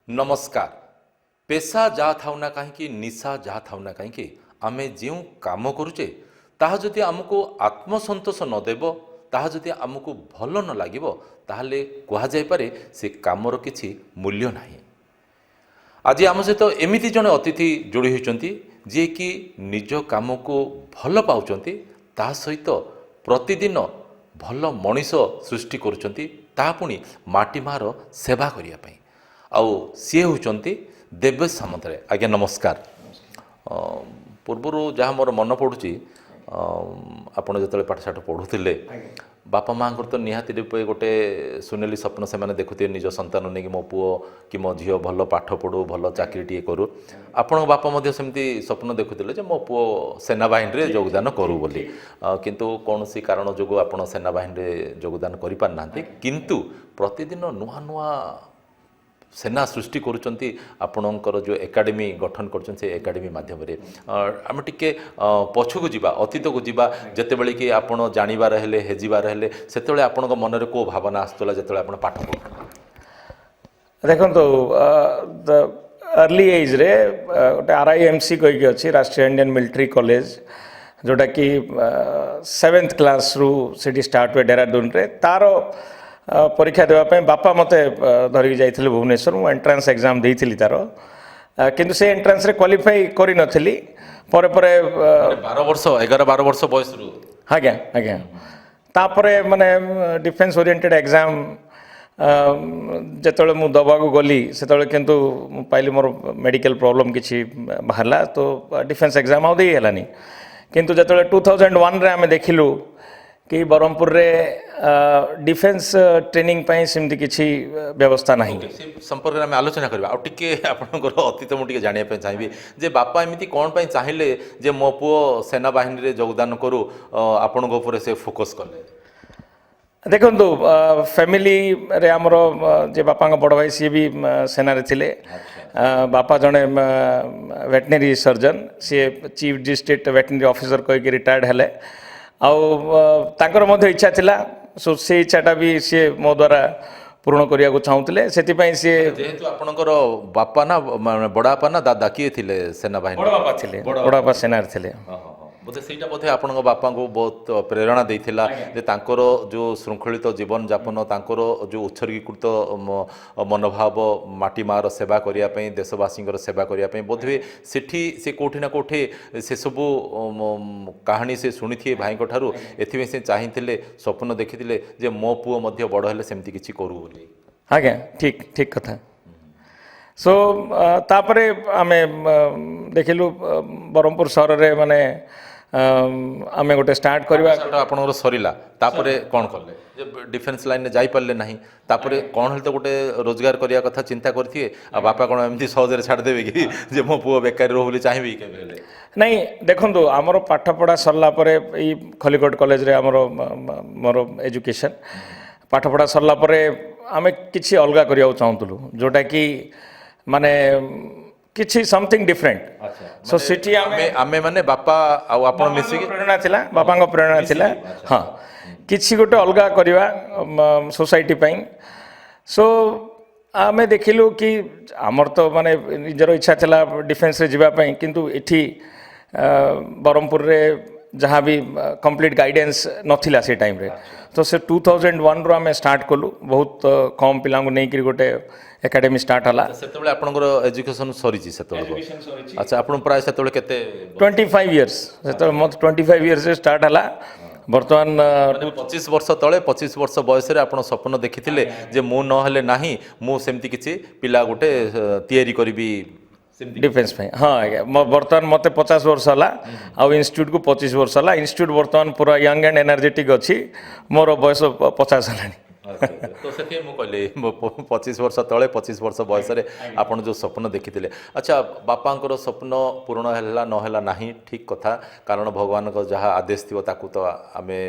नमस्कार। पेशा जा थाउ ना कहीं निशा जा थाउ ना कहीं आमे जो काम करुचे ताहा जदि आमको आत्मसंतोष न देव ताहा जदि आमको भल न लागिब ताहले कहा जाय पारे से कामर किछि मूल्य नाही। आज आम सहित एमिति जने अतिथि जोड़ी होइचंती जे कि निज काम को भल पाउचंती ता सहित प्रतिदिन भल मनीष सृष्टि करुचंती ता पुणी माटी मार सेवा करिया पई। आउ सी होती देवेश सामंतराय। आज्ञा नमस्कार। पूर्वर जहाँ मोर मन पड़ुची आपड़ जो पाठशाठ पढ़ुले बापा माँ तो निहाती रूपे गोटे सुनेली स्वप्न से मैंने देखुए निज संतान नहीं कि मो पुओ कि मो झील भल पाठ पढ़ू भल चाकरी टे करूँ। आपण बापा सेमती स्वप्न देखुले मो पुओ सेनाबाहिनी में योगदान करूँ बोली किंतु कौन सी कारण जो आप सेनाबाहिनी में योगदान कर पारना किंतु प्रतिदिन नुआ नुआ सेना सृष्टि करुँच आपणकर जो एकाडेमी गठन कर एकाडेमी मध्यम आम टे पछक जावा अतीत को जावा जिते कि आपड़ जानवर हेले हेजिबार हेले से आपण मन में को भावना आसूला जो आप पाठ पढ़ु। देखो अर्ली एज रे गोटे RIMC कहीकि अच्छी राष्ट्रीय इंडियन मिलिट्री कॉलेज जोटा कि 7th क्लास रु से स्टार्ट हुए डेहराडून रे तार परीक्षा देवाई बापा मत धरिकी जाइए भुवनेश्वर मु एंट्रांस एग्जाम देती तार किंतु से एंट्रांस रे क्वालिफाई करी नथिली परे परे 11-12 वर्ष बयस आज्ञा आज्ञा तापरे माने डिफेंस ओरिएंटेड एग्जाम जिते मुझे दबा गली से किंतु पाइली मोर मेडिकल प्रॉब्लम किसी बाहरला तो डिफेंस एग्जाम आउ दे हेलानी किंतु जो 2001 रे आमे देखिलु कि ब्रह्मपुर रे डिफेंस ट्रेनिंग पाई सेमती किसी व्यवस्था नहीं। संपर्क में आलोचना करबा आ टिके आपनकर अतीत मु टिके जानिया पे चाहिबी जे बापा एमिति कोन पई चाहिले जे मो पुओ सेना बाहिनी रे योगदान करू आपनक ऊपर से फोकस करले। देखो फैमिली रे हमर जे बापा बड़ भाई सी भी सेना रे थिले बापा जड़े वेटनरी सर्जन सी चीफ डिस्ट्रिक्ट वेटनरी ऑफिसर कहीकि रिटायर्ड हेले आर इच्छा थिला सो से इच्छाटा भी सी मो द्वारा पूर्ण करने को चाहूले से जेहेतु आपणकर बापा ना बड़ापा ना दादा किए थिले सेना बाहिनी बड़ापा थिले बड़ापा सेना थिले बोधे से बोधे आपण बापा को बहुत प्रेरणा देइथिला जे तांकर जो श्रृंखलित जीवन जापन तांकर जो उत्सर्गीकृत मनोभाव माटी मार सेवा करिया पई देशवासी सेवा करिया पई बोधे सेठी से कोठी ना कोठी से सबु कहानी से शुणी थी भाई ठारू एथि से चाहिथिले स्वप्न देखिथिले जे मो पुओ मध्य बड़ हेले सेमती किछि करू बोली। आज्ञा ठीक ठीक कथा सो तापरे आमे देखिलु ब्रह्मपुर सहर रे माने आमे गोटे स्टार्ट करबा आपनकर सरीला तापरे कोन करले जे डिफेंस लाइन में जाई पारले नाही तापरे कोन हल तो गोटे रोजगार करिया कथा चिंता करथिए आ बापा कोन एमती सहज रे छाड़ देबे कि जे मो पुओ बेकार रहो बोली चाहिबी केबे हेले नहीं। देखो आमर पाठ पढ़ा सरला परे ई खलीकोट कॉलेज रे आमर मोर एजुकेशन पाठ पढ़ा सरला परे आमे किछि अलगा करिया चाहतलु जोटा कि माने किछि समथिंग डिफरेंट सो सिटी आमे माने बापा आ आपण मिसी प्रेरणा थिला बापा को प्रेरणा थिला हाँ किछि गोटे अलगा करिवा सोसाइटी पई सो आमे देखिलु कि आमर तो माने निजर इच्छा थिला डिफेंस रे जिबा पई किंतु एठी ब्रह्मपुर रे जहाँ भी कंप्लीट गाइडेंस नथिला से टाइम रे तो से 2001 रो आमे स्टार्ट कलु बहुत कम पिला को नहीं गोटे एकेडमी स्टार्ट हला सेतबेले आपनकर एजुकेशन सरीची सेतबेले अच्छा आपण प्राय सेतबेले केते 25 इयर्स सेतबेले मत 25 इयर्स से स्टार्ट हला बर्तमान 25 वर्ष तले 25 वर्ष बयस रे आपण स्वप्न देखिथिले जे मु न हेले नाही मु सेमती किछि पिला गोटे तयारी करबी डिफेंस पे हाँ आज्ञा बर्तमान मत 50 वर्ष है आउ इंस्टीट्यूट को 25 वर्ष है इंस्टीट्यूट बर्तमान पूरा यंग एंड एनर्जेटिक अच्छी मोर बयस 50 है तो से कहली 25 वर्ष तले 25 वर्ष बयस आपन जो स्वप्न देखिथिले अच्छा बापांकर स्वप्न पूर्ण हैला न हैला नाही ठीक कथा कारण भगवान को जहाँ आदेश थी ताकू तो आमे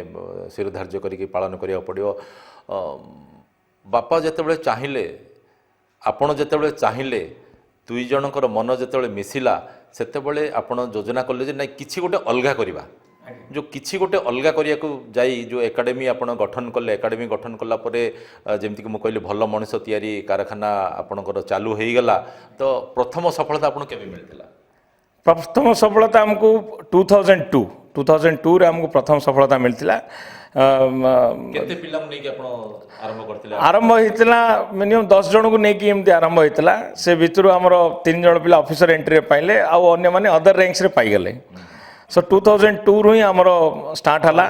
शिर धार्य करिक पालन करिया पड़ियो। बापा जेतेबेले चाहिले आपण जेतेबेले चाहिले दुई जनकर मन जेतेबेले मिसिला सेतेबेले आपण योजना कले जे नाही किछि गोटे अलगा करिबा जो किछि गोटे अलगा करिया को जाई जो एकेडमी आपण गठन कले एकेडमी गठन कला परे जेमति कि मु कहली भल मनुष्य तयारी कारखाना आपणकर चालू हेई गला तो प्रथम सफलता आपण केबे मिलतिला प्रथम सफलता हमको 2002 रे हमको प्रथम सफलता मिलतिला केते पिला नै कि आपण आरंभ करथिले आरंभ होइतिला मिनिमम 10 जन को नै कि एमती आरंभ होइतिला से भितरु हमर 3 जन पिला ऑफिसर एंट्री रे पाइले आ अन्य माने अदर रैंक्स रे पाई गेले सो 2002 रु ही हमर स्टार्ट हला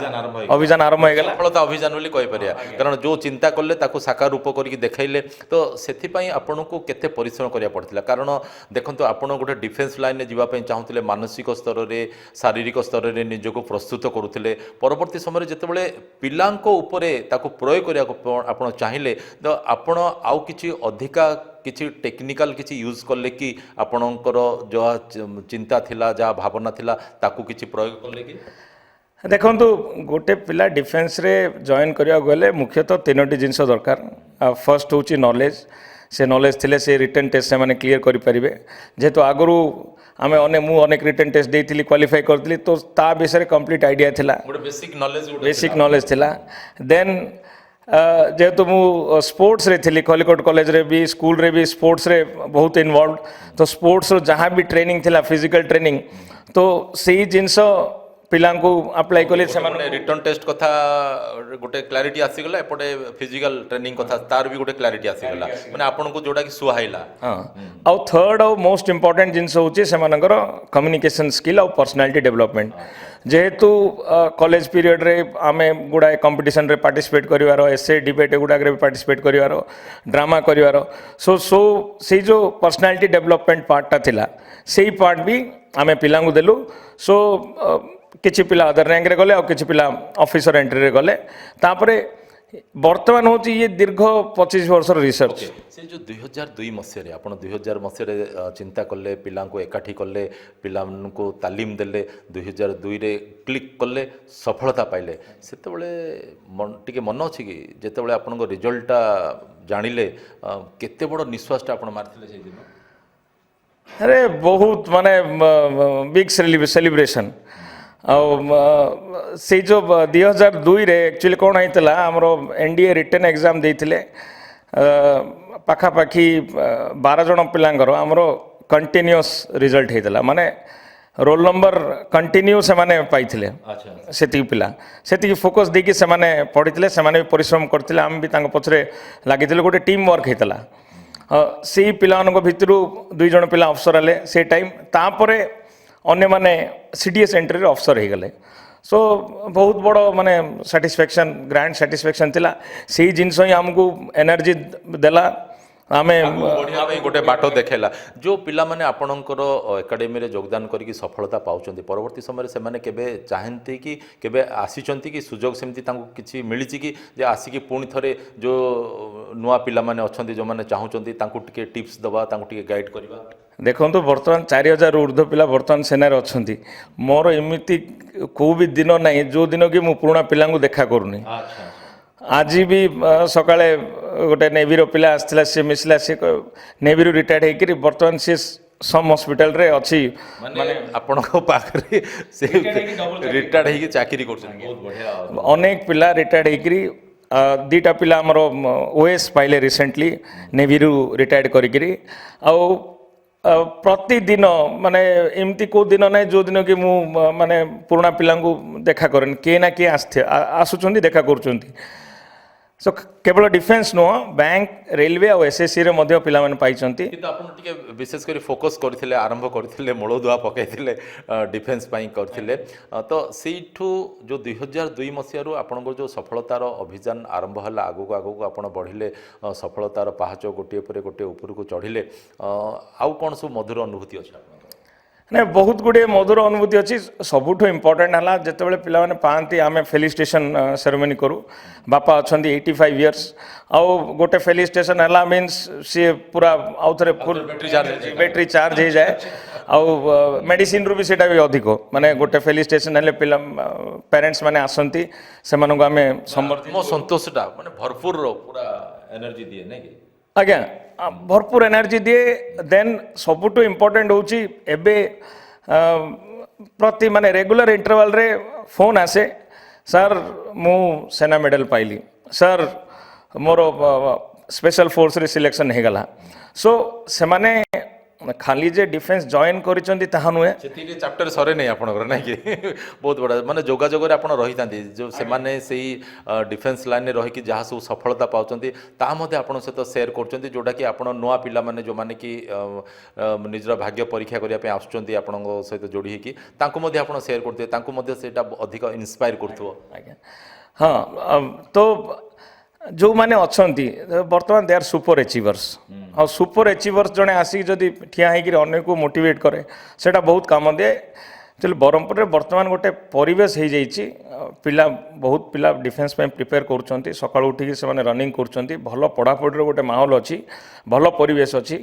अभियान आरंभ हो गला सफलता अभियान बोली कहि परिया कारण जो चिंता करले ताको साकार रूप करके देखाइले तो सेथि पई आपन को केते परिश्रम करिया पड़थिला कारण देखंतु आपण गोटे डिफेंस लाइन ने जीवा पई चाहुतिले मानसिक स्तर रे शारीरिक स्तर रे निजको प्रस्तुत करूथिले परवर्ती समय जेतेबेले पिलांको उपरे ताको प्रयोग करिया आपण चाहिले तो आपण आउ किछि अधिका किछि टेक्निकल किछि यूज करले कि आपणकर जो चिंता थिला जा भावना थिला ताकू किछि प्रयोग करले कि देखंतु गोटे पिला डिफेंस रे जॉइन करिया गले मुख्यतः तीनोटी जिंस दरकार फर्स्ट होची नॉलेज से नॉलेज थिले से रिटन टेस्ट से माने क्लियर करि परिबे जेतो आगरु आमे अनेक रिटन टेस्ट देइथिली क्वालिफाई करथिली तो ता विषय कंप्लीट आइडिया थिला गोटे बेसिक नॉलेज थिला देन जेहेतु मु स्पोर्ट्स रे थी खलिकोट कॉलेज रे भी स्कूल रे भी स्पोर्ट्स रे बहुत इन्वॉल्व तो स्पोर्ट्स जहाँ भी ट्रेनिंग थिला फिजिकल ट्रेनिंग तो सही जिनस पिला अप्लाई कले रिटर्न टेस्ट कथा गोटे क्लारिटी आसीगला एपटे फिजिकल ट्रेनिंग कथा तार भी गोटे क्लारिटी आसीगला माने आपन को जोडा कि सुहाइला हां थर्ड और मोस्ट इंपोर्टेंट जिनस होची से मानकर कम्युनिकेशन स्किल और पर्सनालिटी डेवलपमेंट जेहेतु कॉलेज पीरियड रे आमे गुडा कंपटीशन रे पार्टिसिपेट करिवारो एसे डिबेट गुडा रे पार्टिसिपेट करिवारो ड्रामा करिवारो सो से जो पर्सनालिटी डेवलपमेंट पार्ट ता थिला सेही पार्ट भी आमे पिला को देलु सो किछि पिला अदर रैंक रे गले और किछि पिला ऑफिसर एंट्री रे गले तापरे वर्तमान होची ये दीर्घ 25 वर्ष रिसर्च से जो 2002 मसीह रे आपण 2000 मसीह रे चिंता करले पिला को एकाठी करले पिला को तालीम देले 2002 रे क्लिक करले सफलता पाइले सेते बेले टिके मन अछि कि जेते बेले आपण को रिजल्ट जानिले केते बड़ निश्वासटा आपण मारथिले से दिन अरे बहुत माने बिग सेलिब्रेशन से जो 2002 रे एक्चुअली कौन होता आमर एनडीए रिटर्न एग्जाम देते पाखापाखि 12 जन पिलांगर आमर कंटिन्यूअस रिजल्ट होता माने रोल नंबर कंटिन्यू से माने पाइथिले सेति पिला सेति फोकस देकी से माने पढ़िथिले से माने परिश्रम करथिले हम भी तांग पछरे लागिथिले गोटे टीम वर्क हेतला से पिलानको भितरु 2 जन पिला अफसर आले से टाइम तापरे अन्य माने सीडीएस एंट्री रे अफसर हो गले सो बहुत बड़ माने सैटिस्फैक्शन ग्रैंड सैटिस्फैक्शन थिला से जिनस ही हमको एनर्जी देला आमे बढ़िया भाई गोटे बाटो देखेला जो पिला माने आपणकर एकेडमी रे योगदान करके सफलता पाउचंती परवर्ती समय से माने केबे चाहंती कि केबे आसीचंती कि सुजोग सेमती तांको किछि मिलिछि कि जे आसी कि पुणी थरे जो नुआ पिला माने अछंती जो माने चाहुचंती तांको टिके टिप्स दबा तांको टिके गाइड करबा देखो बर्तमान 4000 ऊर्ध्व पिला बर्तमान सेनार अच्छा मोर एमती को भी दिन ना जो दिन कि मु पुराणा पिला देखा करूनी आज भी सकाळे गोटे नेवी पिला आसला सी मिसला सी नेवी रिटायर्ड होकर बर्तमान सी सम हॉस्पिटल रे अच्छी माने आपण को पाखरे से रिटायर्ड होकर चाकरी करछन बहुत बढ़िया अनेक पिला रिटायर्ड होकर 2टा पिला हमर ओएस पाइले रिसेंटली नेवी रिटायर्ड करिकरी आ प्रतिदिन माने एमती को दिन ना जो दिन कि मु माने पुराणा पिला देखा करें किए ना किए आसुचंती देखा करुचंती सो केवल डिफेंस नुह बैंक रेलवे और एसएससी रे मध्य पिला माने पाइचंती किंतु आपण टिके विशेष करी फोकस करथिले आरंभ करथिले मूलदुआ पकाइथिले डिफेंस पाई करथिले तो सेठू जो 2002 मसिया रु आपण जो सफलतार अभियान आरंभ हला आगु आगु आपण बढ़िले सफलतार पहाच गोटे पर गोटे ऊपर को चढ़िले आउ कोन सब मधुर अनुभूति अछि आपण ना बहुत गुड़े मधुर अनुभूति अच्छी सबुठ इम्पोर्टेंट है जिते पिला माने पाती आम फेलिस्टेशन सेरेमनी करूँ बापा अच्छा 85 इयर्स आउ गोटे फेलिस्टेशन है मीन्स सी पूरा आउ थे फुल बैटरी चार्ज हो जाए आउ मेडिसिन रू भी सेटा भी अधिक माने गोटे फेलिस्टेशन है पिला पेरेंट्स माने आसंती से मानक आम मो संतोषटा माने भरपूर पूरा एनर्जी दिए नै कि आज्ञा भरपूर एनर्जी दिए देन सबुठ इम्पोर्टेंट होची एबे प्रति माने रेगुलर इंटरवल रे फोन आसे सर मु सेना मेडल पाइली सर मोर स्पेशल फोर्स रे सिलेक्शन हे गला सो से माने खाली जे डिफेंस जॉइन करिसंती ताहा नुहे सेतिले चैप्टर सरे नहीं आपनकर नहीं कि बहुत बड़ा माने जोगाजोग रे आपण रही थांती जो से माने सेही डिफेंस लाइन रे रही कि जहाँ सब सफलता पाउचंती ता मध्ये आपण सहित शेयर करचंती जोटा कि आपण नुआ पिला माने जो माने कि निजर भाग्य परीक्षा करिया पे आसुचंती आपण सहित जोड़ी कि तांको मध्ये आपण शेयर करते तांको मध्ये सेटा अधिक इंस्पायर करथुओ आज्ञा हाँ तो जो माने अच्छी बर्तमान दे आर सुपर अचीवर्स और सुपर अचीवर्स जड़े आसिक जदि ठिया होकर अन्य को मोटिवेट करे सेटा बहुत काम दिए चलो ब्रह्मपुर में बर्तमान गोटे परिवेश हो जाइए पिला बहुत पिला डिफेंस में प्रिपेयर कर सका उठिक से रनिंग कर भल पढ़ापढ़ी गोटे माहौल अच्छी भल परिवेश अच्छी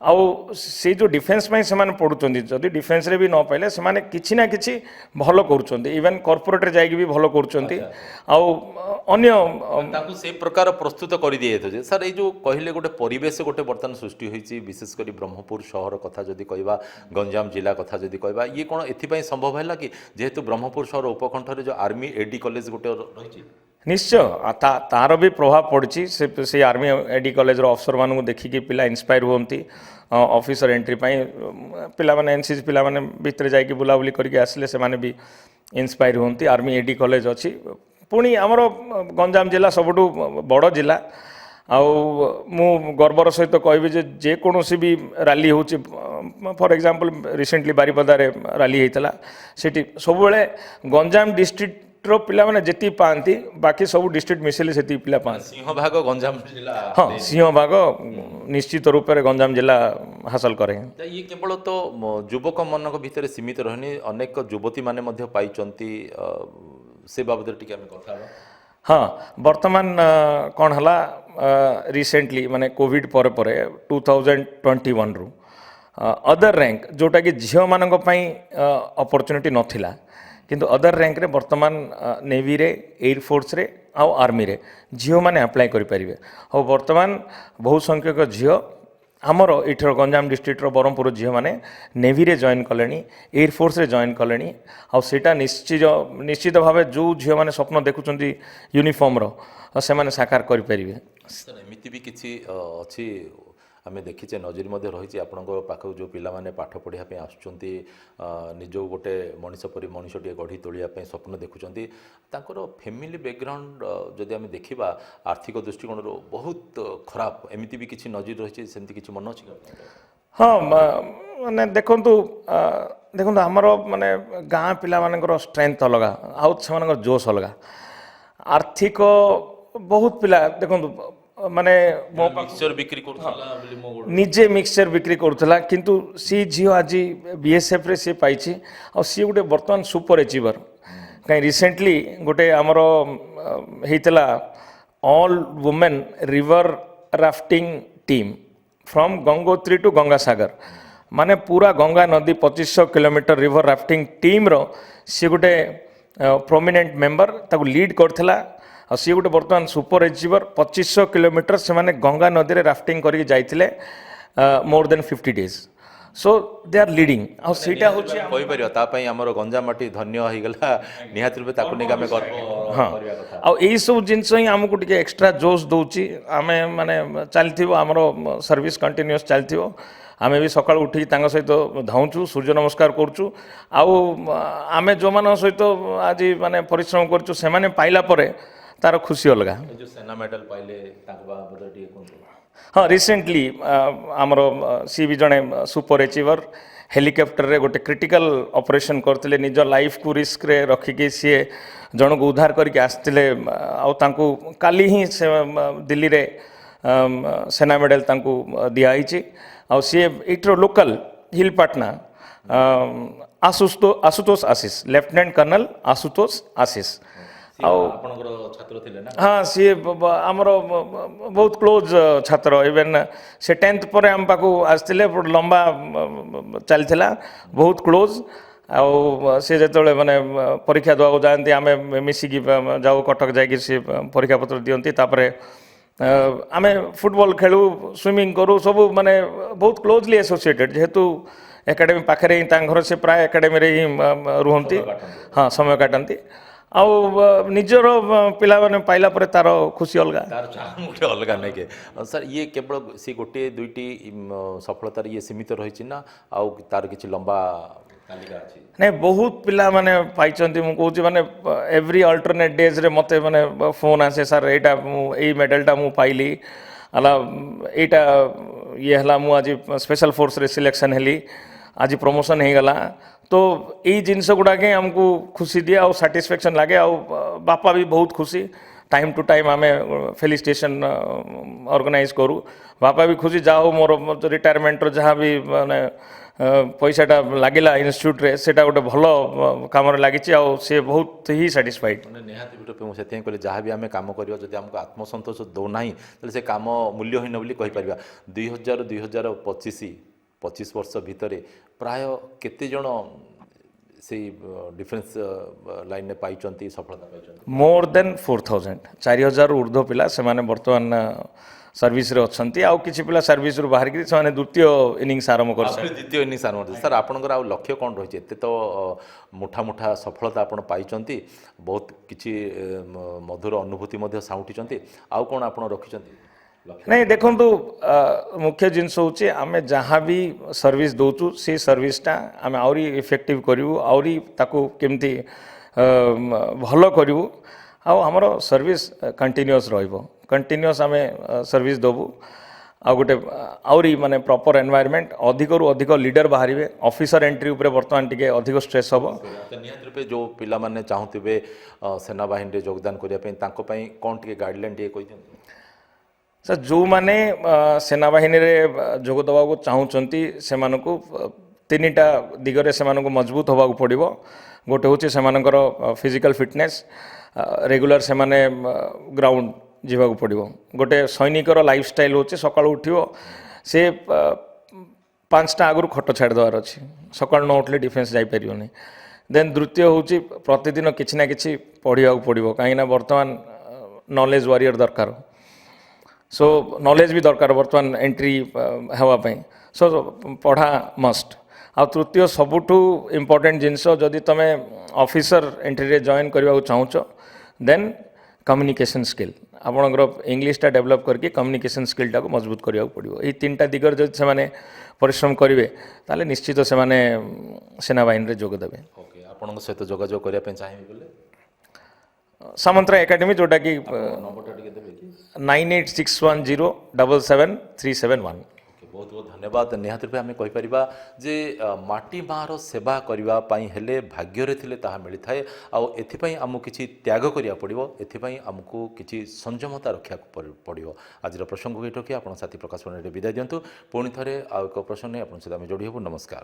आउ से जो डिफेंस में से पढ़ुं जदि डिफेंस रे भी न पाइले से माने किछि ना किछि भल करुँच इवेन कॉर्पोरेट जाइए भी भल करुँच अन्य ताकू से प्रकार प्रस्तुत कर दिए थे सर ये जो कहले गोटे परिवेश गोटे बर्तमान सृष्टि होती विशेषकर ब्रह्मपुर सहर कथा जदि कहबा गंजाम जिला कथा जदि कहबा ये कौन एथि संभव है कि जेहेतु ब्रह्मपुर सहर उपकंठरे जो आर्मी एडी कॉलेज गोटे रही निश्चय तार भी प्रभाव पड़ी से आर्मी एडी कॉलेज अफसर मानू देखिकी पिला इंस्पायर हुंती ऑफिसर एंट्री पिला माने एनसीसी पिला माने भीतर जाइए बुलाबुली करके आसिले से माने भी इंस्पायर हुंती आर्मी एडी कॉलेज अच्छी पुणी आमर गंजाम जिला सबुठु बड़ जिला मु गर्वर सहित कहबी जे कोनोसी भी रैली होची फॉर एग्जांपल रिसेंटली बारिपदा रे रैली होता सेठी सब गंजाम डिस्ट्रिक्ट रो पिला माने जेती पांती बाकी सब डिस्ट्रिक्ट मिसेले सेती पिला पांती सिंहभाग गंजाम जिला हाँ सिंहभाग निश्चित रूप से गंजाम जिला हासिल करे ये केवल तो युवक मन भितर सीमित रहनी अनेक युवती माने मध्य पाइचंती से बाबद टिके हम कथा हाँ वर्तमान कौन हला रिसेंटली माने कोविड पर 2021 रु अदर रैंक जोटा कि झील मान अपॉर्चुनिटी नथिला किंतु अदर रैंक रे वर्तमान नेवी रे एयरफोर्स रे आउ आर्मी रे झील मैंने अप्लाई करें और वर्तमान बहु संख्यक झील आमर इठर गंजाम डिस्ट्रिक्टर ब्रह्मपुर झील मैंने नेवी रे जॉइन कले एयरफोर्स रे जॉइन कले आटा निश्चित भाव जो झील मैंने स्वप्न देखुं यूनिफॉर्म से साकार करें एमती भी किसी अच्छी आम देखीचे नजर मध्य रही आपण पाखक जो पिला माने पाठ पढ़ापी आसुँच निज गोटे मनीष परी मनीषटे गढ़ी तोलियापी स्वप्न देखुं तांकर फैमिली बैकग्राउंड जदि आम देखा आर्थिक दृष्टिकोण बहुत खराब एमती भी किसी नजर रही सेमती किसी मन अच्छी हाँ माने देखु देखो आमर माने गाँ पिला मानकर स्ट्रेंथ अलग आउ से जोश अलग आर्थिक बहुत पिला देखो माने मिक्सचर बिक्री करथला निजे मिक्सचर बिक्री करुला किंतु सी झील आज बीएसएफ रे सी पाई और सी गोटे बर्तमान सुपर अचीवर कहीं रिसेंटली गोटे आमर होता all women river rafting team from Gangotri to Gangasagar माने पूरा गंगा नदी 2500 किलोमीटर रिवर राफ्टिंग टीम रो सी गोटे प्रोमिनेंट मेंबर ताको लीड करथिला और सी गोटे बर्तमान सुपर अचीवर 2500 किलोमीटर से माने गंगा नदी रे राफ्टिंग करके जाइथिले more than 50 days so they are leading और सीटा होची कहि परियो ता पई हमर गंजा माटी धन्य होई गला निहात रूपे ताको निका में गर्व हाँ और यही सब जिनस ही आमको टिके एक्स्ट्रा जोश दउची आमे माने चलथिबो हमर सर्विस कंटिन्यूअस चलथिबो आमे भी सकाळ उठी तांग सहित धाउचु सूर्य नमस्कार करचु आमे जो मान सहित आज माने परिश्रम करचु से माने पाइला परे तार खुशी अलगा जो सेना मेडल पाइले ताको बाबद टिके कोन हाँ रिसेंटली आमर सी भी जड़े सुपर अचीवर हेलिकॉप्टर रे गोटे क्रिटिकल ऑपरेशन करते निज लाइफ को रिस्क रे रखिकी सी जन को उद्धार करके आसते काली ही से दिल्ली रे सेना मेडल तांको दिखाई आ सी इटर लोकल हिलपाटना आशुतोष आशीष लेफ्टिनेंट कर्नल आशुतोष आशीष छात्र थिले ना हाँ सी आमर बहुत क्लोज छात्र इवेन से 10th पर आम पाक आसते लंबा चलता बहुत क्लोज आउ सी जो मैंने परीक्षा देवा जाती आम मिसिकी जाऊ कटक जाकि सी परीक्षा पत्र दियंती तापरे आम फुटबॉल खेलु स्विमिंग करूँ सब माने बहुत क्लोजली एसोसिएटेड जेहेतु एकाडेमी पाखे ही घर से प्राय एकाडेमी ही रुहंती हाँ समय काटती आउ निजर पिला माने पाइला परे तार खुशी अलगा तार चार्म गोटे अलग नहीं के सर ये केवल सी गोटे दुईटी सफलतार ये सीमित रही ना आउ तार किछि लंबा तालिका अछि नहीं बहुत पिला माने पाइचंती मु कहूची माने एवरी अल्टरनेट डेज रे मते माने फोन आसे सर एटा एई मेडलटा मु पाइली अला एटा ये हला मु आज स्पेशल फोर्स रे सिलेक्शन हेली आज प्रमोशन हो गला तो यही जिनस गुड़ा के हमको खुशी दिए और साटिस्फैक्शन लगे और बापा भी बहुत खुशी टाइम टू टाइम आम फेलिसिटेशन ऑर्गेनाइज करूँ बापा भी खुशी जाओ मोर रिटायरमेंट जहाँ भी माने पैसाटा लगिला इन्स्टिट्यूट रे सेटा गोटे भल काम लगी सी बहुत ही साटिस्फाइड मैंने निहाती गुटे मुझे कहली जहाँ भी आम कम करवा जब आमको आत्मसंतोष दौना से काम मूल्यहीन बोली कहीपर 2025 वर्ष भितर प्राय केते जण से डिफेन्स लाइन में पाई सफलता पाई मोर देन 4000 4000 ऊर्ध्व पिला से माने वर्तमान सर्विस रे अछंती आउ किछि पिला सर्विस रु बाहर कि से द्वितीय इनिंग्स आरंभ कर द्वितीय इनिंग्स आरंभ सर आपनकर आ लक्ष्य कौन रही एते तो मुठा मुठा सफलता आपण पाई बहुत किछि मधुर अनुभूति मध्य साउंटी आउ कौन आपण रखिछंती नहीं देखु मुख्य जिनस हूँ आम जहाँ भी सर्विस दौचु से सर्विसटा आम आहरी इफेक्टिव करूँ आहरी ताकू केमती भल करूँ आमर सर्विस कंटिन्यूअस कंटिन्यूअस आम सर्विस देवु आ गोटे आहरी माने प्रॉपर एनवायरनमेंट अधिक रु अधिक लीडर बाहर ऑफिसर एंट्री उपरे वर्तमान टिके अधिक स्ट्रेस हम निहत रूपे जो पिला माने चाहूथिबे सेना बाहिनी रे योगदान करिया पे तांको पई कोन टिके गाइडलाइन टिके कहि दियंतु सर जो माने सेनाबाहिनी रे जोग देवा को चाहूँगी से तीनटा दिगरे से मजबूत होगा पड़ो गोटे हूँ से फिजिकल फिटनेस रेगुलर से ग्राउंड जीवा पड़ो गोटे सैनिकर लाइफस्टाइल हूँ सकाळु उठियो से 5टा आगु खट छाड़देवार अच्छी सका न उठले डिफेन्स जापरियोनी देन द्वितीय हूँ प्रतिदिन किसी ना कि पढ़ा पड़ो कहीं बर्तमान नॉलेज वारियर दरकार सो नॉलेज भी दरकार बर्तमान एंट्री होगापी सो पढ़ा मस्ट आ तृतीय सबुठू इम्पोर्टेंट जिनस जदि तुम ऑफिसर एंट्री रे जॉइन करने चाहूच देन कम्युनिकेशन स्किल आपणकर इंग्लीशटा डेवलप करके कम्युनिकेशन स्किलटा को मजबूत करने पड़ो ये 3टा दिगर जब से परिश्रम करेंगे ताले निश्चित से सेनाबाहिनी रे जोग देवे ओके आपन सहित जोगाजोग करने चाहिए बोले सामंतरा एकेडमी जोटा कि नंबरटा टिके देबे कि 9861073731 बहुत बहुत धन्यवाद निहाती रूपे आम कहीपर जे माटी मार सेवा करने हेले भाग्य थिले ताहा मिली थाए आउ आमको किसी त्याग करिया पड़िबो एथिपई आमको किसी संयमता रखा पड़ो आज प्रसंग को रखी आप साथी प्रकाश विदाय दिंतु पुणी थे आउ एक प्रश्न नहीं आप सहित जोड़ी हबु नमस्कार।